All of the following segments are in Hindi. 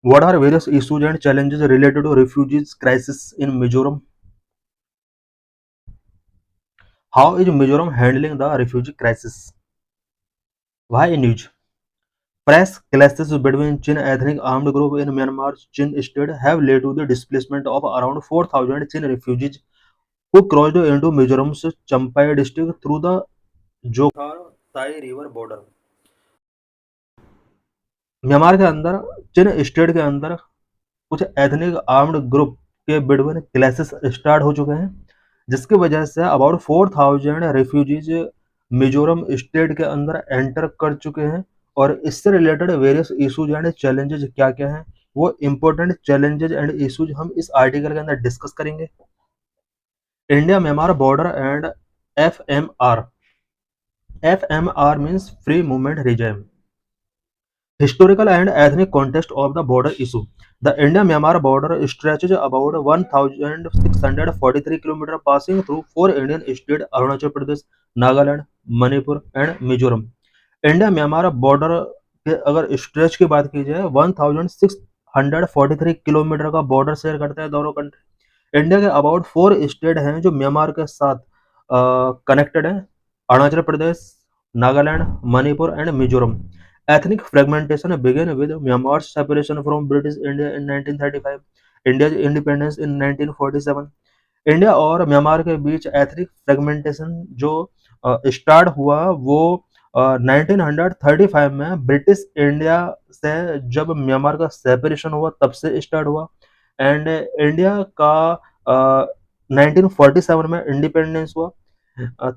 What are various issues and challenges related to refugees crisis in Mizoram? How is Mizoram handling the refugee crisis? Why news? Press clashes between Chin ethnic armed group in Myanmar's Chin state have led to the displacement of around 4,000 Chin refugees who crossed into Mizoram's Champhai district through the Jokhar Tai River border. Myanmar के अंदर चिन स्टेट के अंदर कुछ एथनिक आर्म्ड ग्रुप के बिटवीन क्लैशेस स्टार्ट हो चुके हैं, जिसकी वजह say about 4,000 refugees Mizoram state के अंदर एंटर कर चुके हैं। और इससे related various issues and challenges क्या क्या हैं, वो इंपॉर्टेंट चैलेंजेस एंड इश्यूज हम इस आर्टिकल के अंदर डिस्कस करेंगे। India Myanmar border and F means free movement regime. Historical and ethnic context of the border issue. The India-Myanmar border stretches about 1,643 km, passing through four Indian states: Arunachal Pradesh, Nagaland, Manipur, and Mizoram. India-Myanmar border के अगर स्ट्रेच की बात की जाए 1,643 किलोमीटर का बॉर्डर शेयर करते हैं दोनों कंट्री। इंडिया के अबाउट 4 स्टेट हैं जो म्यांमार के साथ कनेक्टेड हैं: Arunachal Pradesh, Nagaland, Manipur and Mizoram. Ethnic fragmentation began with Myanmar's separation from British India in 1935, India's independence in 1947। India और म्यांमार के बीच एथनिक फ्रेगमेंटेशन जो स्टार्ट हुआ वो 1935 में ब्रिटिश इंडिया से जब म्यांमार का सेपरेशन हुआ तब से स्टार्ट हुआ। एंड इंडिया का 1947 में इंडिपेंडेंस हुआ।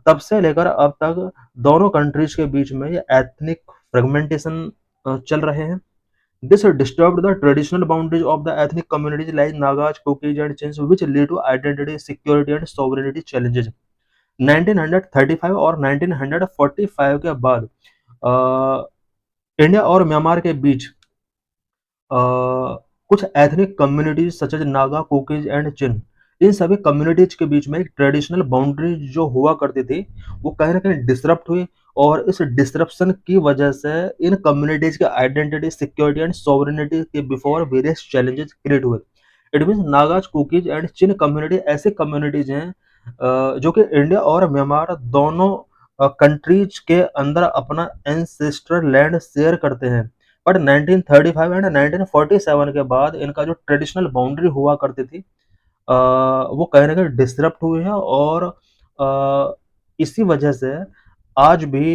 तब से लेकर अब तक दोनों कंट्रीज के बीच में ये एथनिक फ्रेगमेंटेशन चल रहे हैं। This disturbed the traditional boundaries of the ethnic communities like Nagas, Kukis, and Chins, which lead to identity, security, and sovereignty challenges। 1935 और 1945 के बाद इंडिया और म्यांमार के बीच कुछ ethnic communities such as Naga, Kukis and Chin, इन सभी कम्युनिटीज के बीच में एक ट्रेडिशनल बाउंड्री जो हुआ करती थी वो कहीं ना कहीं डिसरप्ट हुई। और इस डिसरप्शन की वजह से इन कम्युनिटीज के आइडेंटिटी, सिक्योरिटी एंड सॉवरेनिटी के बिफोर वेरियस चैलेंजेस क्रिएट हुए। It means Nagas, cookies and chin community ऐसे कम्युनिटीज हैं जो कि इंडिया और म्यांमार दोनों कंट्रीज के अंदर अपना एंसेस्ट्रल लैंड शेयर करते हैं। बट 1935 एंड 1947 के बाद इनका जो ट्रेडिशनल बाउंड्री हुआ करती थी वो कहीं ना कहीं डिसरप्ट हुई है। और इसी वजह से आज भी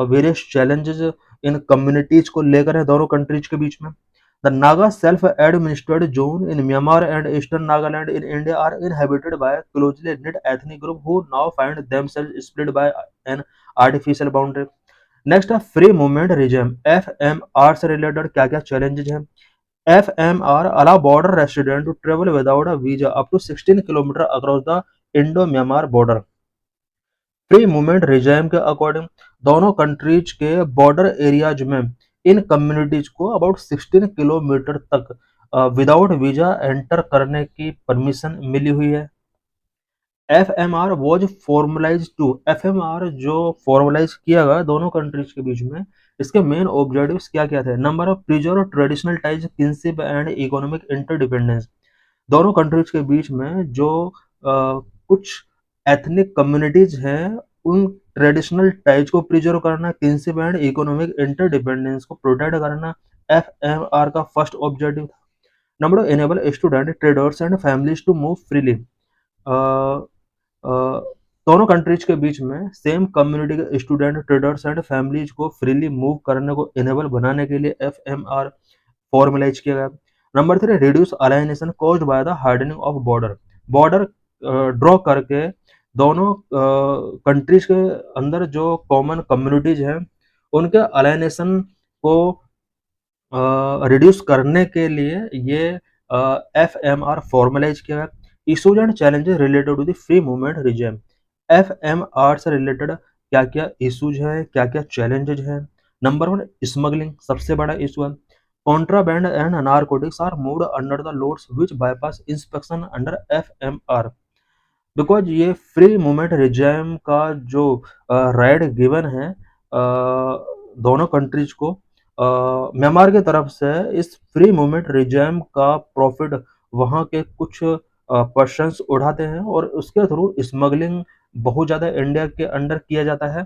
वेरियस चैलेंजेस इन कम्युनिटीज को लेकर है दोनों कंट्रीज के बीच में। The Naga self administered zone in Myanmar and eastern Nagaland in India are inhabited by closely knit ethnic group who now find themselves split by an artificial boundary। Next है फ्री मूवमेंट रिजिम, FMR से रिलेटेड क्या क्या चैलेंजेस हैं। FMR allow border resident to travel without a visa up to 16 kilometre across the Indo Myanmar border. Free movement regime के अकॉर्डिंग दोनों कंट्रीज के बॉर्डर एरियाज में इन कम्युनिटीज को अबाउट 16 किलोमीटर तक विदाउट वीजा एंटर करने की परमिशन मिली हुई है। FMR was formalise to, FMR जो फॉर्मलाइज किया गया दोनों कंट्रीज के बीच में, इसके मेन ऑब्जेक्टिव्स क्या क्या थे। Number of preserve traditional ties, kinship and economic interdependence. दोनों कंट्रीज के बीच में जो कुछ एथनिक कम्युनिटीज हैं उन ट्रेडिशनल टाइज को प्रिजर्व करना, किनशिप एंड इकोनॉमिक इंटरडिपेंडेंस को प्रोटेक्ट करना FMR का फर्स्ट ऑब्जेक्टिव था। Number enable student, traders and families to move freely. दोनों कंट्रीज के बीच में सेम कम्युनिटी के स्टूडेंट, ट्रेडर्स एंड फैमिलीज को फ्रीली मूव करने को इनेबल बनाने के लिए FMR फॉर्मलाइज किया गया। Number 3, reduce alienation caused by the hardening of border. Border draw करके दोनों कंट्रीज के अंदर जो कॉमन कम्युनिटीज हैं उनके अलाइनेशन को रिड्यूस करने के लिए ये FMR फॉर्मलाइज किया गया। Issues and challenges related to the free movement regime. FMR से रिलेटेड क्या क्या इशूज हैं, क्या क्या चैलेंजेस हैं। नंबर 1, स्मगलिंग सबसे बड़ा इशू है। Contraband and narcotics are moved under the loads which bypass inspection under FMR। Because ये फ्री मूवमेंट रिजिम का जो राइट गिवन है दोनों कंट्रीज को, म्यांमार की तरफ से इस फ्री मूवमेंट रिजिम का प्रॉफिट वहाँ के कुछ पर्सन्स उठाते हैं और उसके थ्रू स्मगलिंग बहुत ज़्यादा इंडिया के अंडर किया जाता है।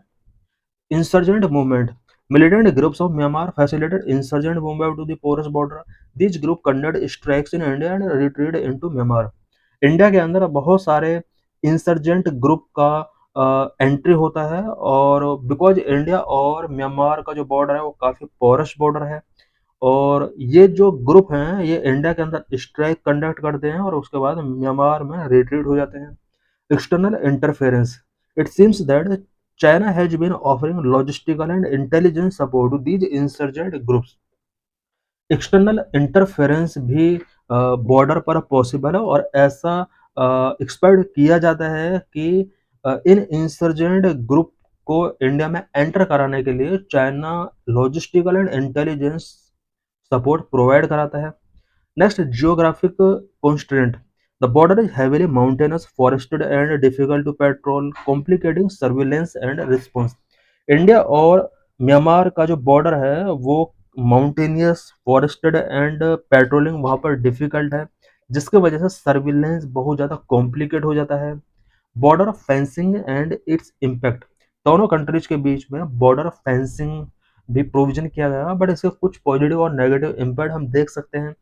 Insurgent movement. Militant groups of Myanmar facilitated insurgent movement to the porous border. These group conducted strikes in India and retreated into Myanmar. India के अंदर बहुत सारे इंसर्जेंट ग्रुप का एंट्री होता है और बिकॉज इंडिया और म्यांमार का जो बॉर्डर है वो काफ़ी पोरस बॉर्डर है और ये जो ग्रुप हैं ये इंडिया के अंदर स्ट्राइक कंडक्ट करते हैं और उसके बाद म्यांमार में रिट्रीट हो जाते हैं। External interference. It seems that China has been offering logistical and intelligence support to these insurgent groups. External interference भी बॉर्डर पर पॉसिबल है और ऐसा एक्सपेक्ट किया जाता है कि इन इंसर्जेंट ग्रुप को इंडिया में एंटर कराने के लिए China logistical and intelligence support provide कराता है। Next, geographic constraint. The border is heavily mountainous, forested, and difficult to patrol, complicating surveillance and response. India और म्यांमार का जो बॉर्डर है वो माउंटेनियस, फॉरेस्टेड एंड पेट्रोलिंग वहाँ पर डिफिकल्ट है जिसके वजह से सर्विलेंस बहुत ज़्यादा कॉम्प्लिकेट हो जाता है। Border fencing and its impact. दोनों कंट्रीज के बीच में बॉर्डर फेंसिंग भी प्रोविजन किया गया है बट इसके कुछ पॉजिटिव और नेगेटिव इम्पैक्ट हम देख सकते हैं।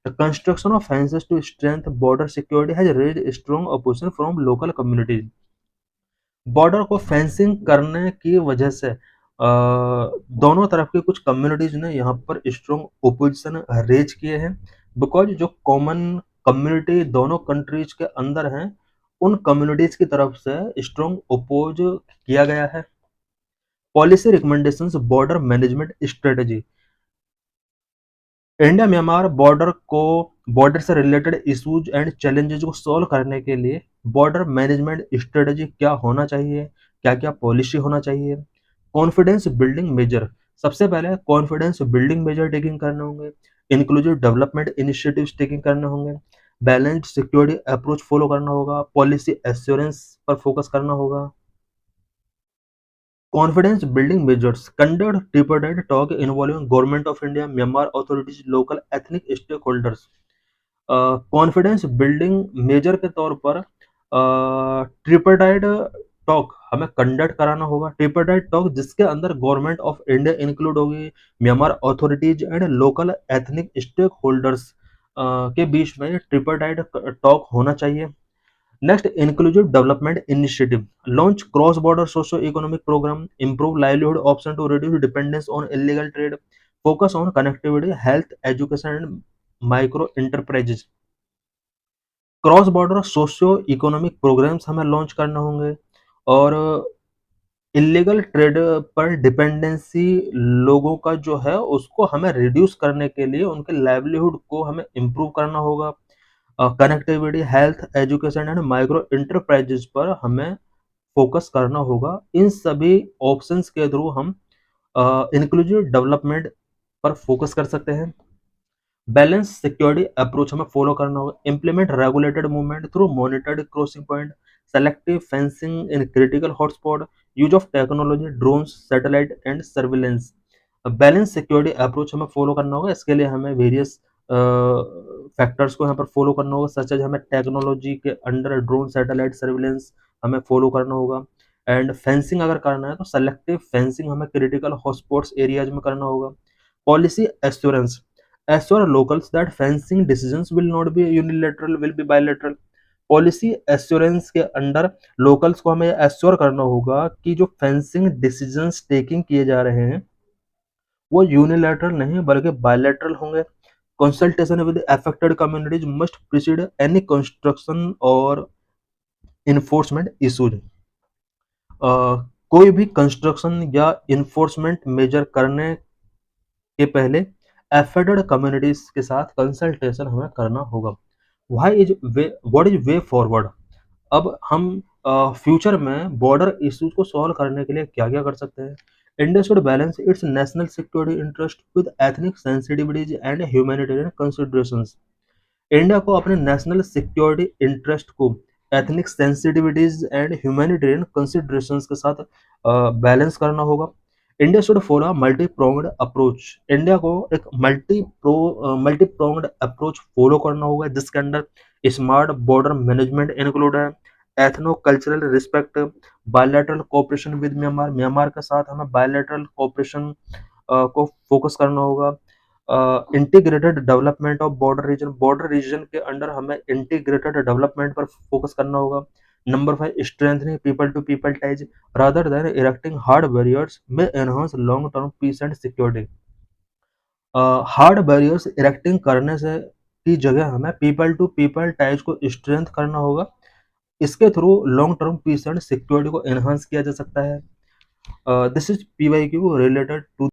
The construction of fences to strengthen border security has raised strong opposition from local communities. Border को फेंसिंग करने की वजह से दोनों तरफ के कुछ कम्युनिटीज ने यहाँ पर स्ट्रॉन्ग ओपोजिशन रेज किए हैं बिकॉज जो कॉमन कम्युनिटी दोनों कंट्रीज के अंदर हैं उन कम्युनिटीज की तरफ से स्ट्रॉन्ग ओपोज किया गया है। Policy recommendations border management strategy. India Myanmar border से रिलेटेड इश्यूज एंड चैलेंजेस को सॉल्व करने के लिए बॉर्डर मैनेजमेंट स्ट्रेटजी क्या होना चाहिए, क्या क्या पॉलिसी होना चाहिए। Confidence building measure. सबसे पहले कॉन्फिडेंस बिल्डिंग मेजर टेकिंग करने होंगे, इंक्लूसिव डेवलपमेंट इनिशिएटिव्स टेकिंग करने होंगे, बैलेंस्ड सिक्योरिटी अप्रोच फॉलो करना होगा, पॉलिसी एश्योरेंस पर फोकस करना होगा। Confidence building measures. Conduct tripartite talk involving Government of India, Myanmar authorities, local ethnic stakeholders. Confidence building measure के तौर पर ट्रिपरटाइट टॉक हमें कंडक्ट कराना होगा। ट्रिपरटाइट टॉक जिसके अंदर गवर्नमेंट ऑफ इंडिया इंक्लूड होगी, Myanmar authorities and local ethnic stakeholders के बीच में ट्रिपरटाइट टॉक होना चाहिए। Next, inclusive development initiative. Launch cross-border socio-economic program. Improve livelihood option to reduce dependence on illegal trade. Focus on connectivity, health, education, and micro enterprises. Cross border socio economic programmes हमें लॉन्च करना होंगे और इलीगल ट्रेड पर डिपेंडेंसी लोगों का जो है उसको हमें रिड्यूस करने के लिए उनके लाइवलीहुड को हमें इम्प्रूव करना होगा। Connectivity, health, education and micro enterprises पर हमें फोकस करना होगा। इन सभी ऑप्शंस के थ्रू हम इंक्लूसिव डेवलपमेंट पर फोकस कर सकते हैं। बैलेंस सिक्योरिटी अप्रोच हमें फॉलो करना होगा। Implement regulated movement through monitored crossing point, selective fencing in critical hotspot, use of technology, drones, satellite and surveillance. Balance security approach हमें फॉलो करना होगा। इसके लिए हमें वेरियस फैक्टर्स को यहाँ पर फॉलो करना होगा सच एज हमें टेक्नोलॉजी के अंडर ड्रोन, सैटेलाइट, सर्विलेंस हमें फॉलो करना होगा। एंड फेंसिंग अगर करना है तो सेलेक्टिव फेंसिंग हमें क्रिटिकल हॉटस्पॉट्स एरियाज में करना होगा। Policy assurance. Assure locals that fencing decisions will not be unilateral, will be bilateral. Policy assurance के अंडर लोकल्स को हमें एश्योर करना होगा कि जो फेंसिंग डिसीजंस टेकिंग किए जा रहे हैं वो यूनिलैटरल नहीं बल्कि बायलैटरल होंगे। Consultation with affected communities must preceded any construction और इन्फोर्समेंट इशूज। कोई भी कंस्ट्रक्शन या इन्फोर्समेंट मेजर करने के पहले अफेक्टेड कम्युनिटीज के साथ कंसल्टेशन हमें करना होगा। What is way forward. अब हम फ्यूचर में बॉर्डर इश्यूज को सॉल्व करने के लिए क्या क्या कर सकते हैं। India should balance it's national security interest with ethnic sensitivities and humanitarian considerations. India को अपने नेशनल सिक्योरिटी इंटरेस्ट को ethnic sensitivities and humanitarian considerations के साथ बैलेंस करना होगा। India should follow a multi pronged approach. India को एक मल्टी प्रोंग्ड अप्रोच फॉलो करना होगा, जिसके अंदर स्मार्ट बॉर्डर मैनेजमेंट इंक्लूड है, ethno cultural respect, bilateral cooperation with Myanmar, Myanmar के साथ हमें बायलैटरल कोऑपरेशन को फोकस करना होगा, integrated development of border region के अंडर हमें इंटीग्रेटेड डेवलपमेंट पर फोकस करना होगा। Number 5, strengthening people to people ties rather than erecting hard barriers may enhance long term peace and security। Hard barriers erecting करने से की जगह हमें पीपल टू पीपल टाइज को स्ट्रेंथ करना होगा। इसके through long term peace and security को एनहांस किया जा सकता है। This is PYQ related to